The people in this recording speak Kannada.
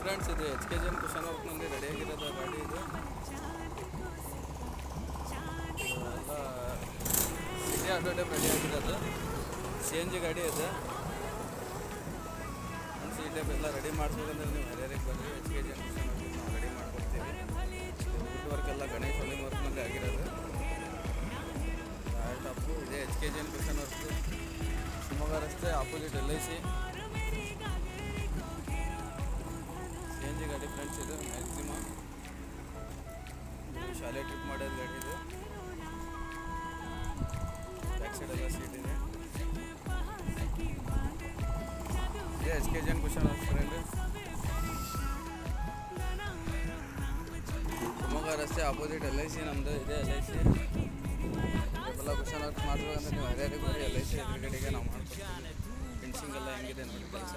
ಫ್ರೆಂಡ್ಸ್ ಇದು H K G N cushion ವರ್ಕ್ನಲ್ಲಿ ರೆಡಿಯಾಗಿರೋದು ಗಾಡಿ ಇದು ಎಲ್ಲ ಸಿಟಿ ಆಟೋ ಟೈಪ್ ರೆಡಿಯಾಗಿರೋದು ಸಿ ಎನ್ ಜಿ ಗಾಡಿ ಇದೆ. ಸಿ ಟೈಪ್ ಎಲ್ಲ ರೆಡಿ ಮಾಡಿಸ್ಬೇಕಂದ್ರೆ ನೀವು ಹರಿಹರಿಗೆ ಬಂದರೆ H K G N cushion work ನಾವು ರೆಡಿ ಮಾಡ್ಕೊಡ್ತೀವಿ. ವುಡ್ ವರ್ಕ್ ಎಲ್ಲ ಗಣೇಶ್ ಹೊಲಿಂಗ್ ವರ್ಕ್ನಲ್ಲಿ ಆಗಿರೋದು ಟಾಪು ಇದೆ. H K G N cushion work Shivamogga ರಸ್ತೆ opposite LIC C N G ಗಾಡಿ ಫ್ರೆಂಡ್ಸ್ ಇದು ಮ್ಯಾಕ್ಸಿಮಮ್ ಶಾಲೆ ಟ್ರಿಪ್ ಮಾಡೋದು ಗಾಡಿ ಇದು. ಬ್ಯಾಕ್ ಸೈಡ್ ಎಲ್ಲ ಸೀಟ್ ಇದೆ. H K G N cushion work friend Shivamogga ರಸ್ತೆ ಆಪೋಸಿಟ್ LIC ನಮ್ಮದು ಇದೆ. LIC ಎಲ್ಲ ಕುಶನ್ ವರ್ಕ್ ಮಾಡ್ಬೇಕಂದ್ರೆ ನೀವು ಹರಿಹರಿಗೆ ಬರೀ LIC ಎದುರುಗಡೆಗೆ ನಾವು ಮಾಡ್ತೀವಿ. ಫಿನಿಶಿಂಗ್ ಎಲ್ಲ ಹೆಂಗಿದೆ ನೋಡಿ ಕೆಲಸ